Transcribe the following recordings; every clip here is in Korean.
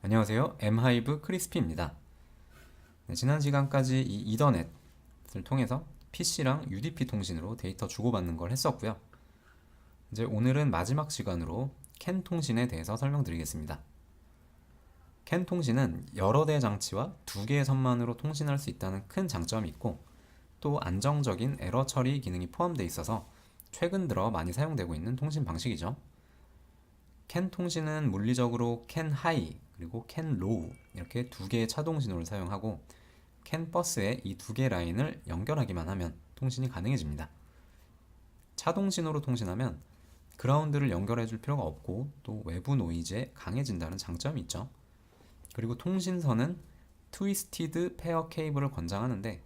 안녕하세요. 엠하이브 크리스피입니다. 네, 지난 시간까지 이 이더넷을 통해서 PC랑 UDP 통신으로 데이터 주고받는 걸 했었고요. 이제 오늘은 마지막 시간으로 캔 통신에 대해서 설명드리겠습니다. 캔 통신은 여러 대 장치와 두 개의 선만으로 통신할 수 있다는 큰 장점이 있고, 또 안정적인 에러 처리 기능이 포함되어 있어서 최근 들어 많이 사용되고 있는 통신 방식이죠. 캔 통신은 물리적으로 캔 하이 그리고 캔 로우 이렇게 두 개의 차동 신호를 사용하고, 캔 버스에 이 두 개 라인을 연결하기만 하면 통신이 가능해집니다. 차동 신호로 통신하면 그라운드를 연결해 줄 필요가 없고, 또 외부 노이즈에 강해진다는 장점이 있죠. 그리고 통신선은 트위스티드 페어 케이블을 권장하는데,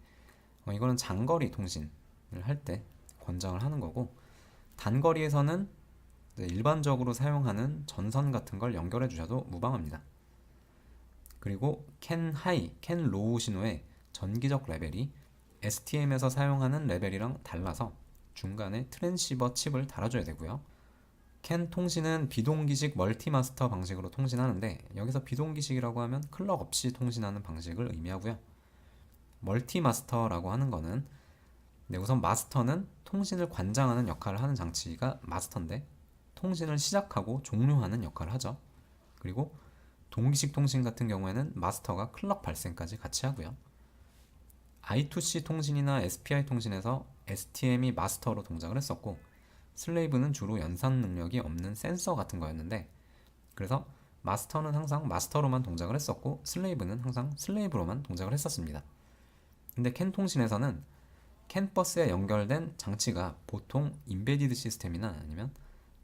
이거는 장거리 통신을 할 때 권장을 하는 거고, 단거리에서는 일반적으로 사용하는 전선 같은 걸 연결해 주셔도 무방합니다. 그리고 캔 하이, 캔 로우 신호의 전기적 레벨이 STM에서 사용하는 레벨이랑 달라서 중간에 트랜시버 칩을 달아줘야 되고요. 캔 통신은 비동기식 멀티마스터 방식으로 통신하는데, 여기서 비동기식이라고 하면 클럭 없이 통신하는 방식을 의미하고요. 멀티마스터라고 하는 거는, 우선 마스터는 통신을 관장하는 역할을 하는 장치가 마스터인데, 통신을 시작하고 종료하는 역할을 하죠. 그리고 동기식 통신 같은 경우에는 마스터가 클럭 발생까지 같이 하고요. I2C 통신이나 SPI 통신에서 STM이 마스터로 동작을 했었고, 슬레이브는 주로 연산 능력이 없는 센서 같은 거였는데, 그래서 마스터는 항상 마스터로만 동작을 했었고, 슬레이브는 항상 슬레이브로만 동작을 했었습니다. 근데 캔 통신에서는 캔 버스에 연결된 장치가 보통 인베디드 시스템이나 아니면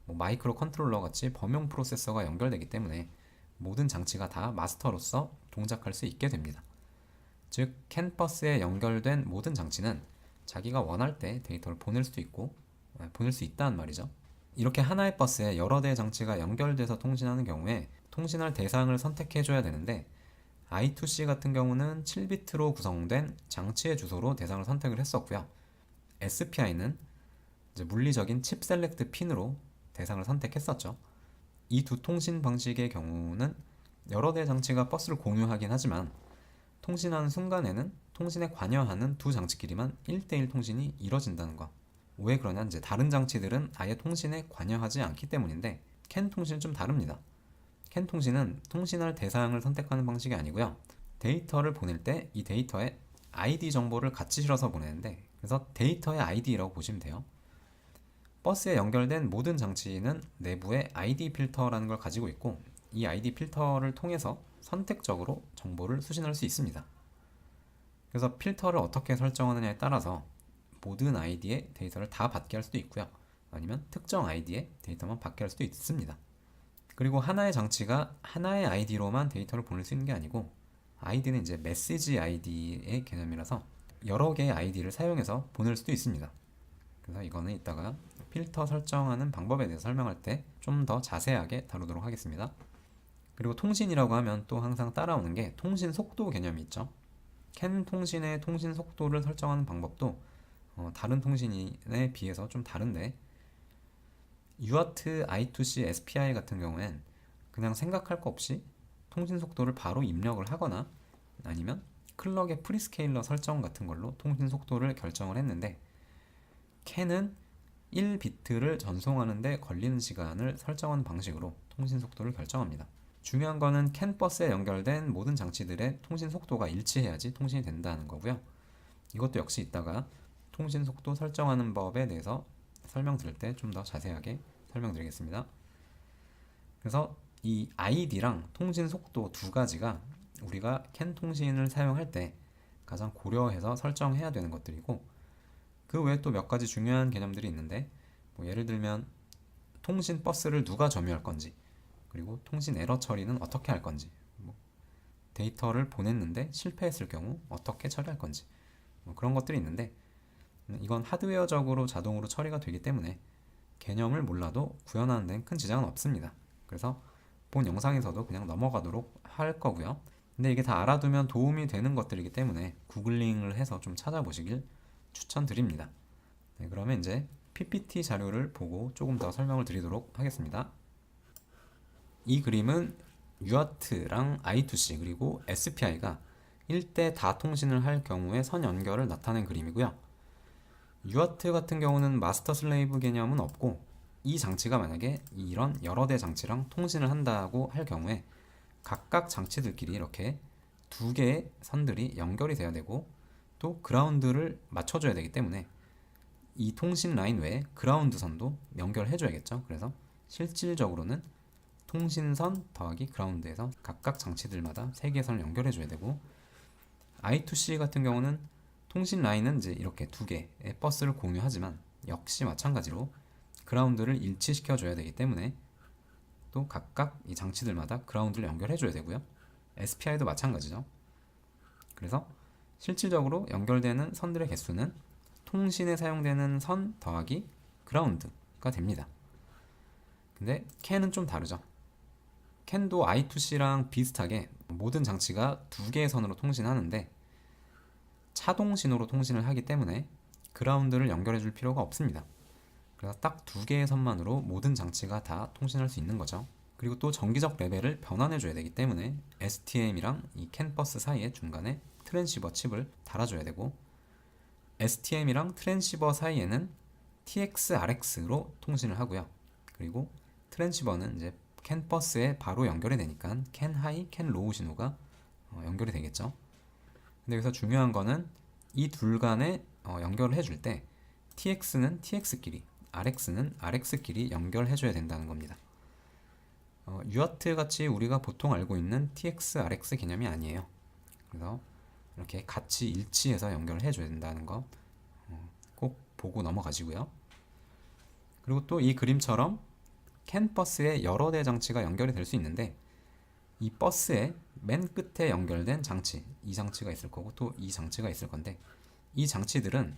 마이크로 컨트롤러 같이 범용 프로세서가 연결되기 때문에 모든 장치가 다 마스터로서 동작할 수 있게 됩니다. 즉, 캔 버스에 연결된 모든 장치는 자기가 원할 때 데이터를 보낼 수도 있고 보낼 수 있다는 말이죠. 이렇게 하나의 버스에 여러 대의 장치가 연결돼서 통신하는 경우에 통신할 대상을 선택해줘야 되는데, I2C 같은 경우는 7비트로 구성된 장치의 주소로 대상을 선택을 했었고요. SPI는 물리적인 칩 셀렉트 핀으로 대상을 선택했었죠. 이 두 통신 방식의 경우는 여러 대 장치가 버스를 공유하긴 하지만, 통신하는 순간에는 통신에 관여하는 두 장치끼리만 1대1 통신이 이뤄진다는 거. 왜 그러냐, 이제 다른 장치들은 아예 통신에 관여하지 않기 때문인데, 캔 통신은 좀 다릅니다. 캔 통신은 통신할 대상을 선택하는 방식이 아니고요. 데이터를 보낼 때 이 데이터에 ID 정보를 같이 실어서 보내는데, 그래서 데이터의 ID라고 보시면 돼요. 버스에 연결된 모든 장치는 내부에 ID 필터라는 걸 가지고 있고, 이 ID 필터를 통해서 선택적으로 정보를 수신할 수 있습니다. 그래서 필터를 어떻게 설정하느냐에 따라서 모든 ID의 데이터를 다 받게 할 수도 있고요. 아니면 특정 ID의 데이터만 받게 할 수도 있습니다. 그리고 하나의 장치가 하나의 ID로만 데이터를 보낼 수 있는 게 아니고, ID는 이제 메시지 ID의 개념이라서 여러 개의 ID를 사용해서 보낼 수도 있습니다. 그래서 이거는 이따가 필터 설정하는 방법에 대해서 설명할 때 좀 더 자세하게 다루도록 하겠습니다. 그리고 통신이라고 하면 또 항상 따라오는 게 통신 속도 개념이 있죠. 캔 통신의 통신 속도를 설정하는 방법도 다른 통신에 비해서 좀 다른데, UART, I2C, SPI 같은 경우엔 그냥 생각할 거 없이 통신 속도를 바로 입력을 하거나, 아니면 클럭의 프리스케일러 설정 같은 걸로 통신 속도를 결정을 했는데, 캔은 1비트를 전송하는 데 걸리는 시간을 설정하는 방식으로 통신 속도를 결정합니다. 중요한 거는 캔 버스에 연결된 모든 장치들의 통신 속도가 일치해야지 통신이 된다는 거고요. 이것도 역시 이따가 통신 속도 설정하는 법에 대해서 설명드릴 때 좀 더 자세하게 설명드리겠습니다. 그래서 이 ID랑 통신 속도 두 가지가 우리가 캔 통신을 사용할 때 가장 고려해서 설정해야 되는 것들이고, 그 외에 또 몇 가지 중요한 개념들이 있는데, 예를 들면 통신 버스를 누가 점유할 건지, 그리고 통신 에러 처리는 어떻게 할 건지, 데이터를 보냈는데 실패했을 경우 어떻게 처리할 건지, 그런 것들이 있는데, 이건 하드웨어적으로 자동으로 처리가 되기 때문에 개념을 몰라도 구현하는 데는 큰 지장은 없습니다. 그래서 본 영상에서도 그냥 넘어가도록 할 거고요. 근데 이게 다 알아두면 도움이 되는 것들이기 때문에 구글링을 해서 좀 찾아보시길 추천드립니다. 네, 그러면 이제 PPT 자료를 보고 조금 더 설명을 드리도록 하겠습니다. 이 그림은 UART랑 I2C 그리고 SPI가 1대 다 통신을 할 경우에 선 연결을 나타낸 그림이고요. UART 같은 경우는 마스터 슬레이브 개념은 없고, 이 장치가 만약에 이런 여러 대 장치랑 통신을 한다고 할 경우에 각각 장치들끼리 이렇게 두 개의 선들이 연결이 돼야 되고, 또 그라운드를 맞춰줘야 되기 때문에 이 통신 라인 외에 그라운드 선도 연결해줘야겠죠. 그래서 실질적으로는 통신선 더하기 그라운드에서 각각 장치들마다 3개의 선을 연결해줘야 되고, I2C 같은 경우는 통신 라인은 이제 이렇게 2개의 버스를 공유하지만 역시 마찬가지로 그라운드를 일치시켜줘야 되기 때문에 또 각각 이 장치들마다 그라운드를 연결해줘야 되고요. SPI도 마찬가지죠. 그래서 실질적으로 연결되는 선들의 개수는 통신에 사용되는 선 더하기 그라운드가 됩니다. 근데 CAN은 좀 다르죠. CAN도 I2C랑 비슷하게 모든 장치가 2개의 선으로 통신하는데 차동 신호로 통신을 하기 때문에 그라운드를 연결해 줄 필요가 없습니다. 그래서 딱 2개의 선만으로 모든 장치가 다 통신할 수 있는 거죠. 그리고 또 정기적 레벨을 변환해 줘야 되기 때문에 STM이랑 이 CAN 버스 사이에 중간에 트랜시버 칩을 달아줘야 되고, STM이랑 트랜시버 사이에는 TX-RX로 통신을 하고요. 그리고 트랜시버는 이제 CAN 버스에 바로 연결이 되니까 CAN 하이, CAN 로우 신호가 연결이 되겠죠. 근데 여기서 중요한 거는 이 둘 간에 연결을 해줄 때 TX는 TX끼리, RX는 RX끼리 연결해줘야 된다는 겁니다. UART 같이 우리가 보통 알고 있는 TX, RX 개념이 아니에요. 그래서 이렇게 같이 일치해서 연결을 해줘야 된다는 거 꼭 보고 넘어가시고요. 그리고 또 이 그림처럼 CAN 버스에 여러 대 장치가 연결이 될 수 있는데, 이 버스의 맨 끝에 연결된 장치, 이 장치가 있을 거고 또 이 장치가 있을 건데, 이 장치들은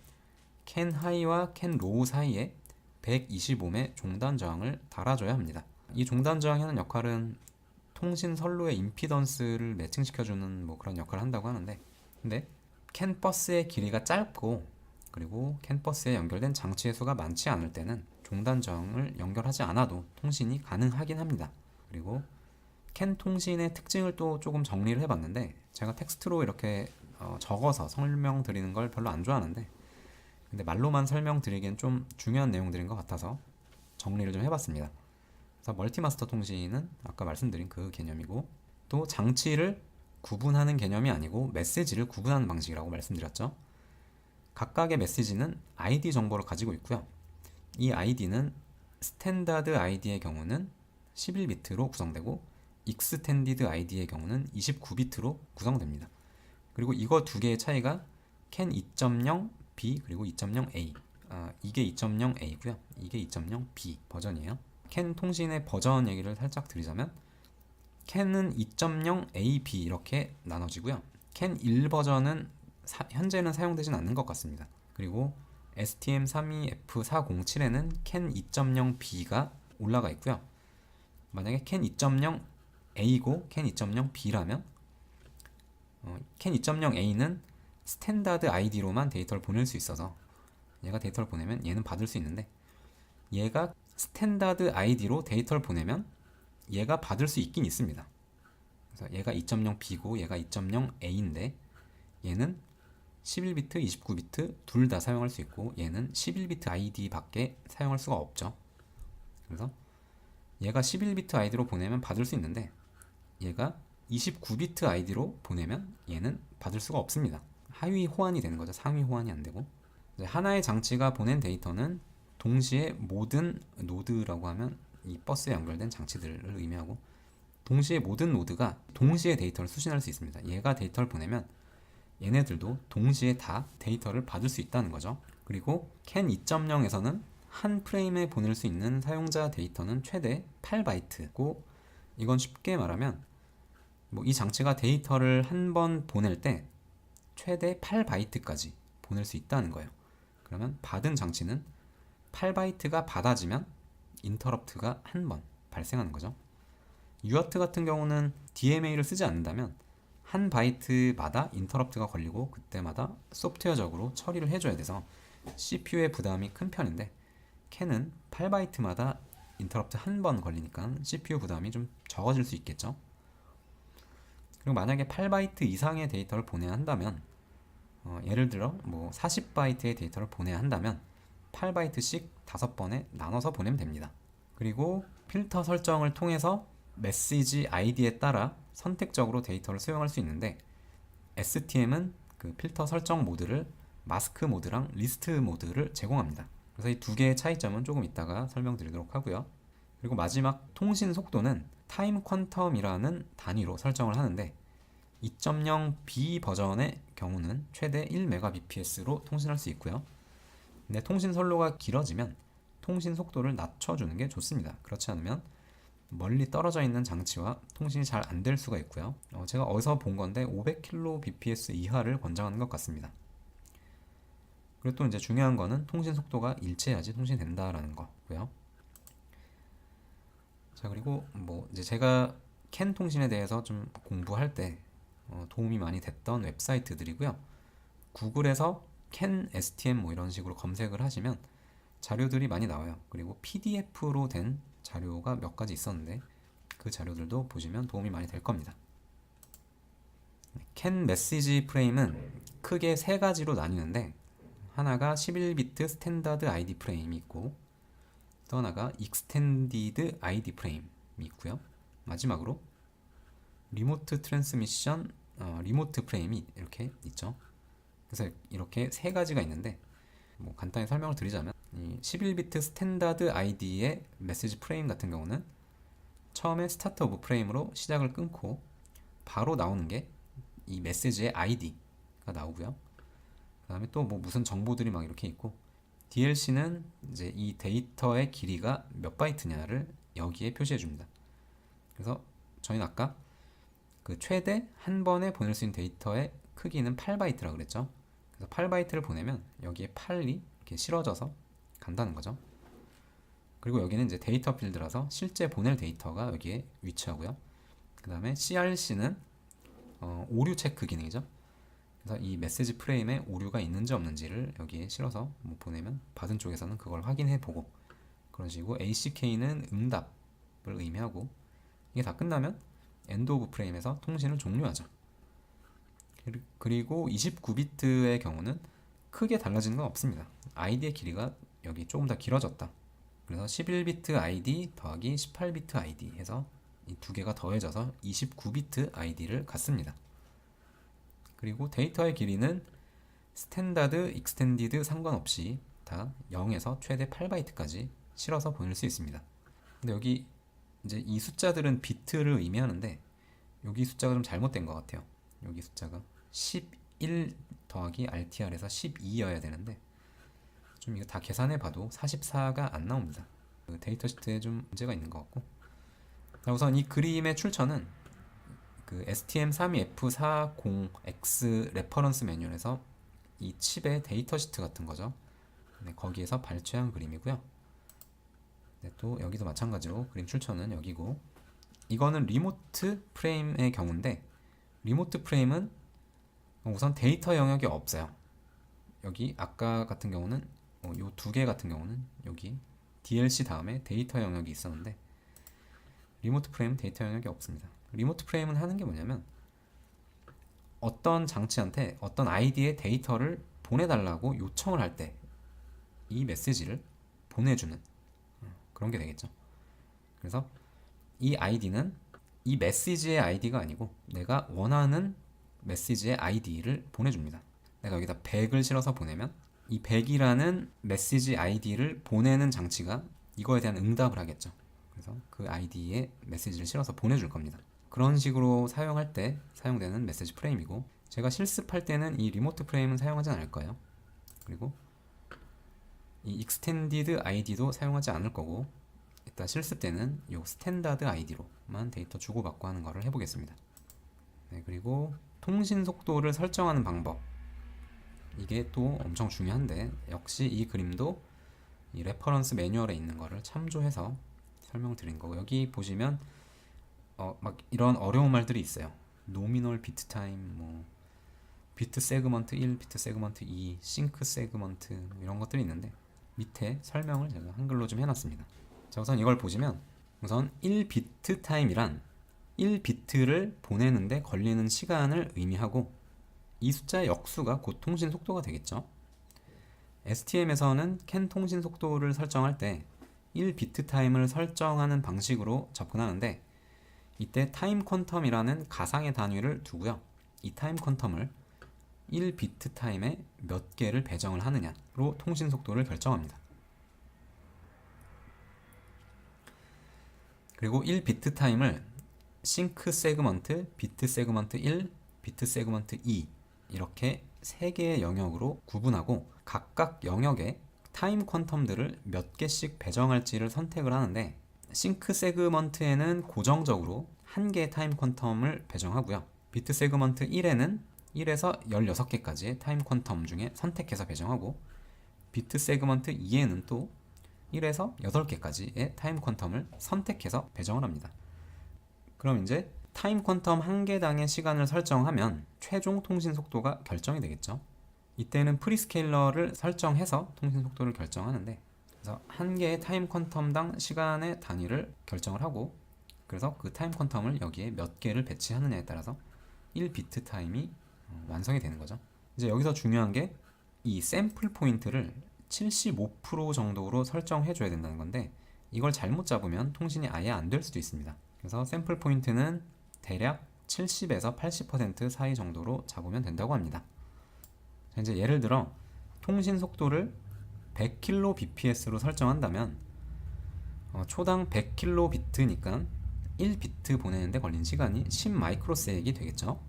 CAN 하이와 CAN 로우 사이에 125매 종단 저항을 달아줘야 합니다. 이 종단 저항이 하는 역할은 통신 선로의 임피던스를 매칭시켜주는 뭐 그런 역할을 한다고 하는데, 근데 CAN 버스의 길이가 짧고 그리고 CAN 버스에 연결된 장치의 수가 많지 않을 때는 종단 저항을 연결하지 않아도 통신이 가능하긴 합니다. 그리고 CAN 통신의 특징을 또 조금 정리를 해봤는데, 제가 텍스트로 이렇게 적어서 설명드리는 걸 별로 안 좋아하는데, 근데 말로만 설명드리기엔 좀 중요한 내용들인 것 같아서 정리를 좀 해봤습니다. 그래서 멀티마스터 통신은 아까 말씀드린 그 개념이고, 또 장치를 구분하는 개념이 아니고 메시지를 구분하는 방식이라고 말씀드렸죠. 각각의 메시지는 ID 정보를 가지고 있고요. 이 ID는 스탠다드 ID의 경우는 11비트로 구성되고 익스텐디드 ID의 경우는 29비트로 구성됩니다. 그리고 이거 두 개의 차이가 CAN 2.0B 그리고 2.0A, 이게 2.0A고요. 이게 2.0B 버전이에요. CAN 통신의 버전 얘기를 살짝 드리자면, CAN은 2.0AB 이렇게 나눠지고요. CAN 1 버전은 현재는 사용되진 않는 것 같습니다. 그리고 STM32F407에는 CAN 2.0B가 올라가 있고요. 만약에 CAN 2.0A고 CAN 2.0B라면 CAN 2.0A는 스탠다드 ID로만 데이터를 보낼 수 있어서 얘가 데이터를 보내면 얘는 받을 수 있는데, 얘가 스탠다드 ID로 데이터를 보내면 얘가 받을 수 있긴 있습니다. 그래서 얘가 2.0B고 얘가 2.0A인데 얘는 11비트, 29비트 둘 다 사용할 수 있고 얘는 11비트 ID 밖에 사용할 수가 없죠. 그래서 얘가 11비트 ID로 보내면 받을 수 있는데 얘가 29비트 ID로 보내면 얘는 받을 수가 없습니다. 하위 호환이 되는 거죠. 상위 호환이 안 되고. 하나의 장치가 보낸 데이터는 동시에 모든 노드라고 하면 이 버스에 연결된 장치들을 의미하고, 동시에 모든 노드가 동시에 데이터를 수신할 수 있습니다. 얘가 데이터를 보내면 얘네들도 동시에 다 데이터를 받을 수 있다는 거죠. 그리고 CAN 2.0에서는 한 프레임에 보낼 수 있는 사용자 데이터는 최대 8바이트고, 이건 쉽게 말하면 뭐 이 장치가 데이터를 한 번 보낼 때 최대 8바이트까지 보낼 수 있다는 거예요. 그러면 받은 장치는 8바이트가 받아지면 인터럽트가 한 번 발생하는 거죠. UART 같은 경우는 DMA를 쓰지 않는다면 한 바이트마다 인터럽트가 걸리고 그때마다 소프트웨어적으로 처리를 해줘야 돼서 CPU의 부담이 큰 편인데, CAN은 8바이트마다 인터럽트 한 번 걸리니까 CPU 부담이 좀 적어질 수 있겠죠. 그리고 만약에 8바이트 이상의 데이터를 보내야 한다면 예를 들어 뭐 40바이트의 데이터를 보내야 한다면 8바이트씩 5번에 나눠서 보내면 됩니다. 그리고 필터 설정을 통해서 메시지 아이디에 따라 선택적으로 데이터를 수용할 수 있는데 STM은 그 필터 설정 모드를 마스크 모드랑 리스트 모드를 제공합니다. 그래서 이 두 개의 차이점은 조금 이따가 설명드리도록 하고요. 그리고 마지막 통신 속도는 타임 퀀텀이라는 단위로 설정을 하는데 2.0B 버전의 경우는 최대 1Mbps로 통신할 수 있고요. 근데 통신 선로가 길어지면 통신 속도를 낮춰주는 게 좋습니다. 그렇지 않으면 멀리 떨어져 있는 장치와 통신이 잘 안 될 수가 있고요. 제가 어디서 본 건데 500kbps 이하를 권장하는 것 같습니다. 그리고 또 이제 중요한 거는 통신 속도가 일치해야지 통신이 된다라는 거고요. 자, 그리고 뭐 이제 제가 캔 통신에 대해서 좀 공부할 때 도움이 많이 됐던 웹사이트들이고요. 구글에서 캔 STM 뭐 이런 식으로 검색을 하시면 자료들이 많이 나와요. 그리고 PDF로 된 자료가 몇 가지 있었는데 그 자료들도 보시면 도움이 많이 될 겁니다. 캔 메시지 프레임은 크게 세 가지로 나뉘는데 하나가 11비트 스탠다드 ID 프레임이 있고 또 하나가 익스텐디드 ID 프레임이 있고요. 마지막으로 리모트 트랜스미션 리모트 프레임이 이렇게 있죠. 그래서 이렇게 세 가지가 있는데 뭐 간단히 설명을 드리자면 이 11비트 스탠다드 ID의 메시지 프레임 같은 경우는 처음에 스타트 오브 프레임으로 시작을 끊고 바로 나오는 게 이 메시지의 ID가 나오고요. 그 다음에 또 뭐 무슨 정보들이 막 이렇게 있고 DLC는 이제 이 데이터의 길이가 몇 바이트냐를 여기에 표시해 줍니다. 그래서 저희는 아까 그 최대 한 번에 보낼 수 있는 데이터의 크기는 8바이트라고 그랬죠. 그래서 8바이트를 보내면 여기에 8이 이렇게 실어져서 간다는 거죠. 그리고 여기는 이제 데이터 필드라서 실제 보낼 데이터가 여기에 위치하고요. 그 다음에 CRC는 오류 체크 기능이죠. 그래서 이 메시지 프레임에 오류가 있는지 없는지를 여기에 실어서 뭐 보내면 받은 쪽에서는 그걸 확인해 보고 그런 식이고 ACK는 응답을 의미하고 이게 다 끝나면 엔드 오브 프레임에서 통신을 종료하죠. 그리고 29비트의 경우는 크게 달라지는 건 없습니다. ID의 길이가 여기 조금 더 길어졌다. 그래서 11비트 ID 더하기 18비트 ID 해서 이 두 개가 더해져서 29비트 ID를 갖습니다. 그리고 데이터의 길이는 스탠다드, 익스텐디드 상관없이 다 0에서 최대 8바이트까지 실어서 보낼 수 있습니다. 근데 여기 이제 이 숫자들은 비트를 의미하는데 여기 숫자가 좀 잘못된 것 같아요. 여기 숫자가 11 더하기 RTR에서 12여야 되는데 좀 이거 다 계산해 봐도 44가 안 나옵니다. 그 데이터 시트에 좀 문제가 있는 것 같고 우선 이 그림의 출처는 그 STM32F40X 레퍼런스 매뉴얼에서 이 칩의 데이터 시트 같은 거죠. 네, 거기에서 발췌한 그림이고요. 네, 또 여기도 마찬가지로 그림 출처는 여기고 이거는 리모트 프레임의 경우인데 리모트 프레임은 우선 데이터 영역이 없어요. 여기 아까 같은 경우는 요 두 개 같은 경우는 여기 DLC 다음에 데이터 영역이 있었는데 리모트 프레임은 데이터 영역이 없습니다. 리모트 프레임은 하는 게 뭐냐면 어떤 장치한테 어떤 아이디의 데이터를 보내달라고 요청을 할 때 이 메시지를 보내주는 그런 게 되겠죠. 그래서 이 아이디는 이 메시지의 아이디가 아니고 내가 원하는 메시지의 아이디를 보내줍니다. 내가 여기다 100을 실어서 보내면 이 100이라는 메시지 아이디를 보내는 장치가 이거에 대한 응답을 하겠죠. 그래서 그 아이디에 메시지를 실어서 보내줄 겁니다. 그런 식으로 사용할 때 사용되는 메시지 프레임이고 제가 실습할 때는 이 리모트 프레임은 사용하지 않을 거예요. 그리고 이 익스텐디드 아이디도 사용하지 않을 거고 일단 실습 때는 이 스탠다드 아이디로만 데이터 주고받고 하는 거를 해보겠습니다. 네, 그리고 통신 속도를 설정하는 방법 이게 또 엄청 중요한데 역시 이 그림도 이 레퍼런스 매뉴얼에 있는 거를 참조해서 설명을 드린 거고 여기 보시면 막 이런 어려운 말들이 있어요. 노미널 비트 타임, 뭐 비트 세그먼트 1, 비트 세그먼트 2, 싱크 세그먼트 이런 것들이 있는데 밑에 설명을 제가 한글로 좀 해놨습니다. 자, 우선 이걸 보시면 우선 1비트 타임이란 1비트를 보내는데 걸리는 시간을 의미하고, 이 숫자의 역수가 곧 통신 속도가 되겠죠. STM에서는 캔 통신 속도를 설정할 때 1비트 타임을 설정하는 방식으로 접근하는데, 이때 타임 퀀텀이라는 가상의 단위를 두고요. 이 타임 퀀텀을 1비트 타임에 몇 개를 배정을 하느냐로 통신 속도를 결정합니다. 그리고 1비트 타임을 싱크 세그먼트, 비트 세그먼트 1, 비트 세그먼트 2 이렇게 3개의 영역으로 구분하고, 각각 영역에 타임 퀀텀들을 몇 개씩 배정할지를 선택을 하는데, 싱크 세그먼트에는 고정적으로 1개의 타임 퀀텀을 배정하고요. 비트 세그먼트 1에는 1에서 16개까지의 타임 퀀텀 중에 선택해서 배정하고, 비트 세그먼트 2에는 또 1에서 8개까지의 타임 퀀텀을 선택해서 배정을 합니다. 그럼 이제 타임 퀀텀 1개당의 시간을 설정하면 최종 통신 속도가 결정이 되겠죠. 이때는 프리스케일러를 설정해서 통신 속도를 결정하는데, 그래서 1개의 타임 퀀텀당 시간의 단위를 결정을 하고, 그래서 그 타임 퀀텀을 여기에 몇 개를 배치하느냐에 따라서 1비트 타임이 완성이 되는 거죠. 이제 여기서 중요한 게 이 샘플 포인트를 75% 정도로 설정해 줘야 된다는 건데, 이걸 잘못 잡으면 통신이 아예 안 될 수도 있습니다. 그래서 샘플 포인트는 대략 70에서 80% 사이 정도로 잡으면 된다고 합니다. 자, 이제 예를 들어 통신 속도를 100kbps로 설정한다면 초당 100kb니까 1비트 보내는데 걸린 시간이 10마이크로세익이 되겠죠.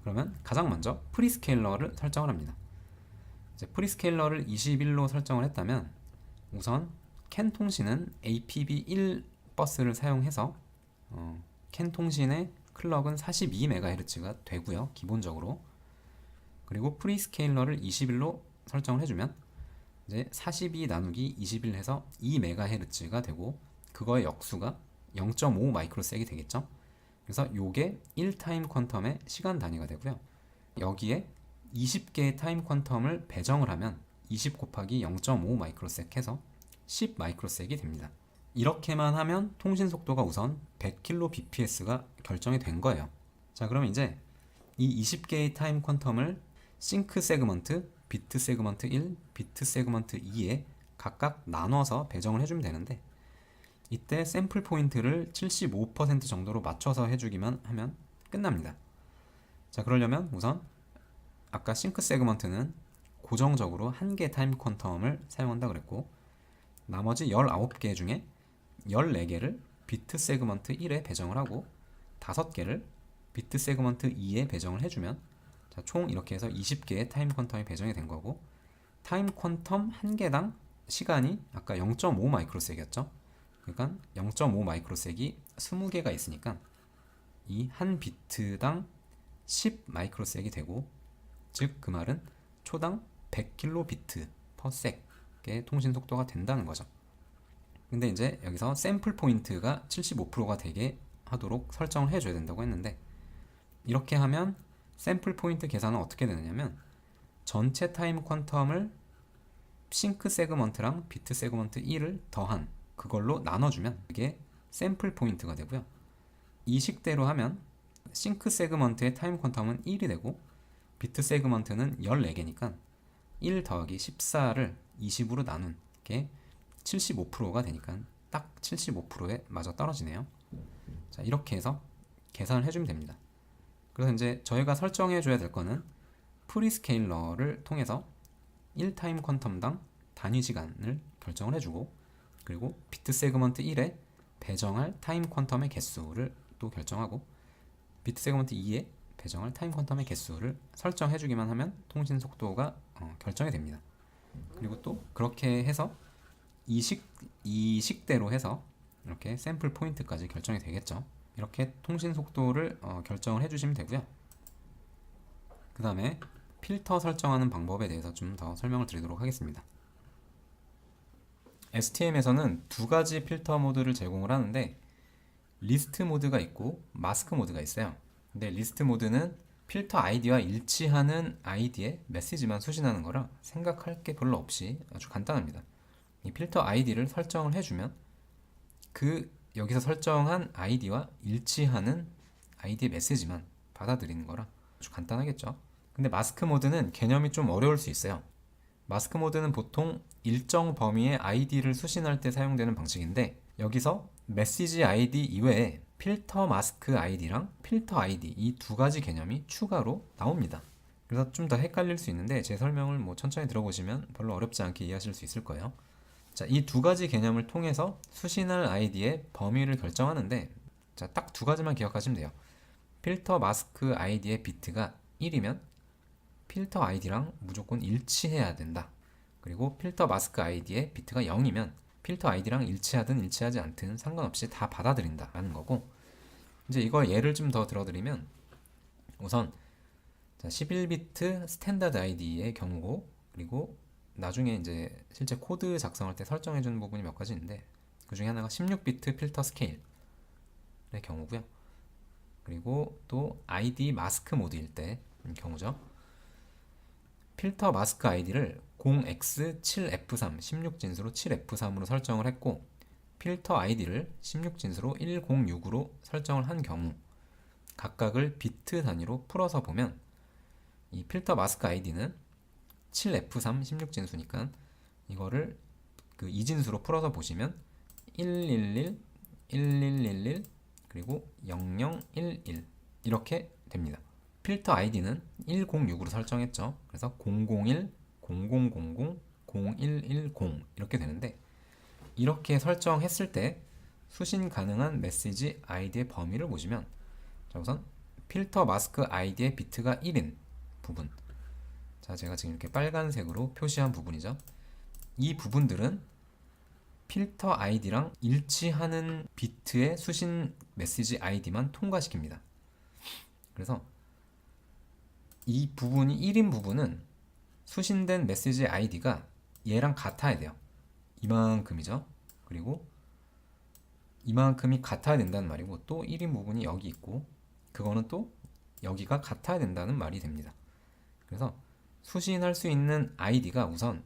그러면 가장 먼저 프리스케일러를 설정을 합니다. 이제 프리스케일러를 21로 설정을 했다면, 우선 캔 통신은 APB1 버스를 사용해서 캔 통신의 클럭은 42MHz가 되고요, 기본적으로. 그리고 프리스케일러를 21로 설정을 해주면 이제 42 나누기 21 해서 2MHz가 되고, 그거의 역수가 0.5 마이크로섹이 되겠죠. 그래서 요게 1타임 퀀텀의 시간 단위가 되고요. 여기에 20개의 타임 퀀텀을 배정을 하면 20 곱하기 0.5 마이크로섹 해서 10 마이크로섹이 됩니다. 이렇게만 하면 통신 속도가 우선 100kbps가 결정이 된 거예요. 자, 그럼 이제 이 20개의 타임 퀀텀을 싱크 세그먼트, 비트 세그먼트 1, 비트 세그먼트 2에 각각 나눠서 배정을 해주면 되는데, 이때 샘플 포인트를 75% 정도로 맞춰서 해주기만 하면 끝납니다. 자, 그러려면 우선 아까 싱크 세그먼트는 고정적으로 1개 타임 퀀텀을 사용한다 그랬고, 나머지 19개 중에 14개를 비트 세그먼트 1에 배정을 하고 5개를 비트 세그먼트 2에 배정을 해주면, 자, 총 이렇게 해서 20개의 타임 퀀텀이 배정이 된 거고, 타임 퀀텀 1개당 시간이 아까 0.5 마이크로섹이었죠. 그러니까 0.5 마이크로섹이 20개가 있으니까 이 한 비트당 10 마이크로섹이 되고, 즉 그 말은 초당 100kbps 의 통신 속도가 된다는 거죠. 근데 이제 여기서 샘플 포인트가 75%가 되게 하도록 설정을 해줘야 된다고 했는데, 이렇게 하면 샘플 포인트 계산은 어떻게 되느냐면, 전체 타임 퀀텀을 싱크 세그먼트랑 비트 세그먼트 1을 더한 그걸로 나눠주면 이게 샘플 포인트가 되고요. 이 식대로 하면 싱크 세그먼트의 타임 퀀텀은 1이 되고, 비트 세그먼트는 14개니까 1 더하기 14를 20으로 나눈 게 75%가 되니까 딱 75%에 맞아 떨어지네요. 자, 이렇게 해서 계산을 해주면 됩니다. 그래서 이제 저희가 설정해 줘야 될 거는 프리스케일러를 통해서 1타임 퀀텀당 단위 시간을 결정을 해주고, 그리고 비트 세그먼트 1에 배정할 타임 퀀텀의 개수를 또 결정하고, 비트 세그먼트 2에 배정할 타임 퀀텀의 개수를 설정해주기만 하면 통신 속도가 결정이 됩니다. 그리고 또 그렇게 해서 이 식대로 해서 이렇게 샘플 포인트까지 결정이 되겠죠. 이렇게 통신 속도를 결정을 해주시면 되고요. 그 다음에 필터 설정하는 방법에 대해서 좀 더 설명을 드리도록 하겠습니다. STM에서는 두 가지 필터 모드를 제공을 하는데, 리스트 모드가 있고 마스크 모드가 있어요. 근데 리스트 모드는 필터 아이디와 일치하는 아이디에 메시지만 수신하는 거라 생각할 게 별로 없이 아주 간단합니다. 이 필터 아이디를 설정을 해주면 그 여기서 설정한 아이디와 일치하는 아이디의 메시지만 받아들이는 거라 아주 간단하겠죠. 근데 마스크 모드는 개념이 좀 어려울 수 있어요. 마스크 모드는 보통 일정 범위의 아이디를 수신할 때 사용되는 방식인데, 여기서 메시지 아이디 이외에 필터 마스크 아이디랑 필터 아이디 이 두 가지 개념이 추가로 나옵니다. 그래서 좀 더 헷갈릴 수 있는데 제 설명을 천천히 들어보시면 별로 어렵지 않게 이해하실 수 있을 거예요. 자, 이 두 가지 개념을 통해서 수신할 아이디의 범위를 결정하는데, 자, 딱 두 가지만 기억하시면 돼요. 필터 마스크 아이디의 비트가 1이면 필터 아이디랑 무조건 일치해야 된다. 그리고 필터 마스크 아이디의 비트가 0이면 필터 아이디랑 일치하든 일치하지 않든 상관없이 다 받아들인다 라는 거고, 이제 이걸 예를 좀 더 들어드리면, 우선 11비트 스탠다드 아이디의 경우고, 그리고 나중에 이제 실제 코드 작성할 때 설정해 주는 부분이 몇 가지 있는데, 그 중에 하나가 16비트 필터 스케일의 경우고요. 그리고 또 아이디 마스크 모드일 때 경우죠. 필터 마스크 아이디를 0x7f3 16진수로 7f3으로 설정을 했고, 필터 아이디를 16진수로 106으로 설정을 한 경우 각각을 비트 단위로 풀어서 보면, 이 필터 마스크 아이디는 7f3 16진수니까 이거를 그 2진수로 풀어서 보시면 111, 1111 그리고 0011 이렇게 됩니다. 필터 아이디는 106으로 설정했죠. 그래서 001, 0000, 0110 이렇게 되는데, 이렇게 설정했을 때 수신 가능한 메시지 아이디의 범위를 보시면, 자, 우선 필터 마스크 아이디의 비트가 1인 부분, 자, 제가 지금 이렇게 빨간색으로 표시한 부분이죠. 이 부분들은 필터 아이디랑 일치하는 비트의 수신 메시지 아이디만 통과시킵니다. 그래서 이 부분이 1인 부분은 수신된 메시지 아이디가 얘랑 같아야 돼요. 이만큼이죠. 그리고 이만큼이 같아야 된다는 말이고, 또 1인 부분이 여기 있고 그거는 또 여기가 같아야 된다는 말이 됩니다. 그래서 수신할 수 있는 아이디가 우선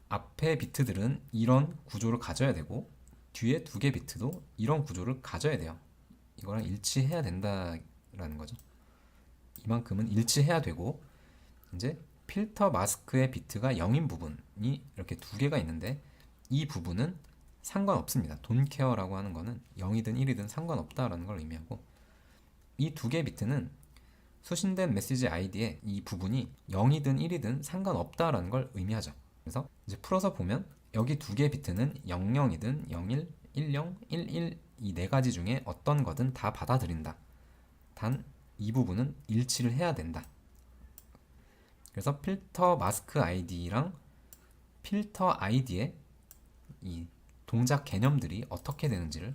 앞에 비트들은 이런 구조를 가져야 되고, 뒤에 두 개 비트도 이런 구조를 가져야 돼요. 이거랑 일치해야 된다라는 거죠. 이만큼은 일치해야 되고, 이제 필터 마스크의 비트가 0인 부분이 이렇게 두 개가 있는데, 이 부분은 상관없습니다. 돈 케어라고 하는 거는 0이든 1이든 상관없다라는 걸 의미하고, 이 두 개 비트는 수신된 메시지 아이디의 이 부분이 0이든 1이든 상관없다라는 걸 의미하죠. 그래서 이제 풀어서 보면 여기 두 개 비트는 00이든 01, 10, 11 이 네 가지 중에 어떤 거든 다 받아들인다. 단 이 부분은 일치를 해야 된다. 그래서 필터 마스크 아이디랑 필터 아이디의 이 동작 개념들이 어떻게 되는지를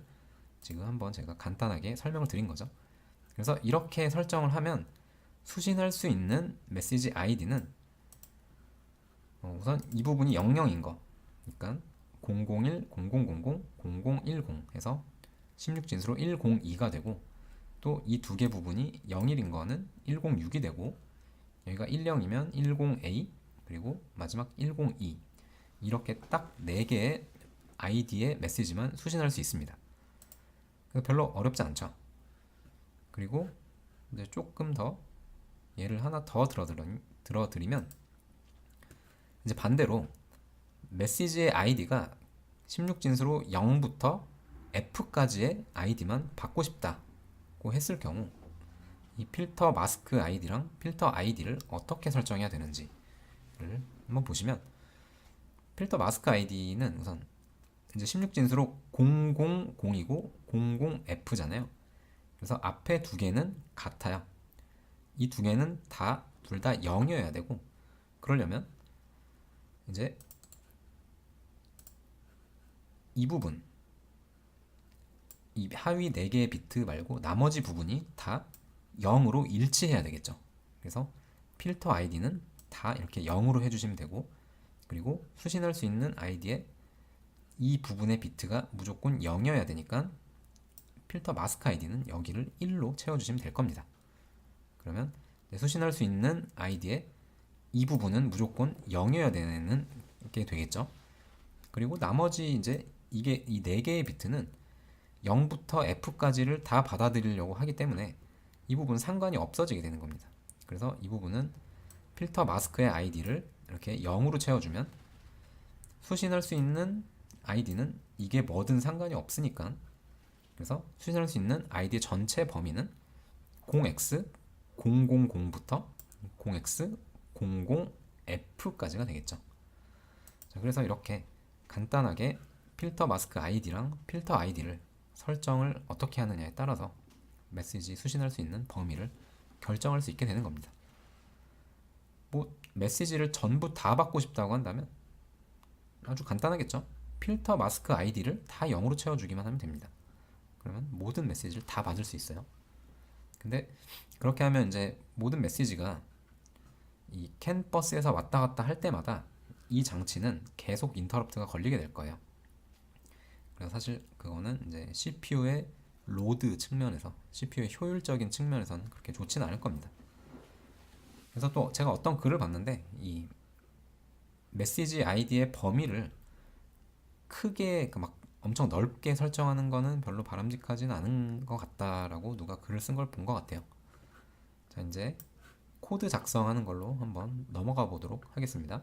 지금 한번 제가 간단하게 설명을 드린 거죠. 그래서 이렇게 설정을 하면 수신할 수 있는 메시지 아이디는 우선 이 부분이 00인 거, 그러니까 001, 0000, 0010 해서 16진수로 102가 되고, 또 이 두 개 부분이 01인 거는 106이 되고, 여기가 10이면 10A, 그리고 마지막 102, 이렇게 딱 4개의 아이디의 메시지만 수신할 수 있습니다. 별로 어렵지 않죠. 그리고 이제 조금 더 예를 하나 더 들어드리면, 이제 반대로 메시지의 아이디가 16진수로 0부터 F까지의 아이디만 받고 싶다고 했을 경우, 이 필터 마스크 아이디랑 필터 아이디를 어떻게 설정해야 되는지를 한번 보시면, 필터 마스크 아이디는 우선 이제 16진수로 000이고 00F잖아요. 그래서 앞에 두 개는 같아요. 이 두 개는 둘 다 0이어야 되고, 그러려면 이제 이 부분, 이 하위 4개의 비트 말고 나머지 부분이 다 0으로 일치해야 되겠죠. 그래서 필터 아이디는 다 이렇게 0으로 해주시면 되고, 그리고 수신할 수 있는 아이디의 이 부분의 비트가 무조건 0이어야 되니까 필터 마스크 아이디는 여기를 1로 채워주시면 될 겁니다. 그러면 수신할 수 있는 아이디의 이 부분은 무조건 0이어야 되는 게 되겠죠. 그리고 나머지 이제 이 4개의 비트는 0부터 F까지를 다 받아들이려고 하기 때문에 이 부분 상관이 없어지게 되는 겁니다. 그래서 이 부분은 필터 마스크의 아이디를 이렇게 0으로 채워주면 수신할 수 있는 아이디는 이게 뭐든 상관이 없으니까, 그래서 수신할 수 있는 아이디의 전체 범위는 0x 000부터 0x 00f까지가 되겠죠. 자, 그래서 이렇게 간단하게 필터 마스크 아이디랑 필터 아이디를 설정을 어떻게 하느냐에 따라서 메시지 수신할 수 있는 범위를 결정할 수 있게 되는 겁니다. 뭐 메시지를 전부 다 받고 싶다고 한다면 아주 간단하겠죠. 필터 마스크 아이디를 다 0으로 채워주기만 하면 됩니다. 그러면 모든 메시지를 다 받을 수 있어요. 근데 그렇게 하면 이제 모든 메시지가 이 캔 버스에서 왔다 갔다 할 때마다 이 장치는 계속 인터럽트가 걸리게 될 거예요. 그래서 사실 그거는 이제 CPU의 로드 측면에서, CPU의 효율적인 측면에서는 그렇게 좋지는 않을 겁니다. 그래서 또 제가 어떤 글을 봤는데 이 메시지 아이디의 범위를 크게 막 엄청 넓게 설정하는 거는 별로 바람직하진 않은 것 같다라고 누가 글을 쓴 걸 본 것 같아요. 자, 이제 코드 작성하는 걸로 한번 넘어가 보도록 하겠습니다.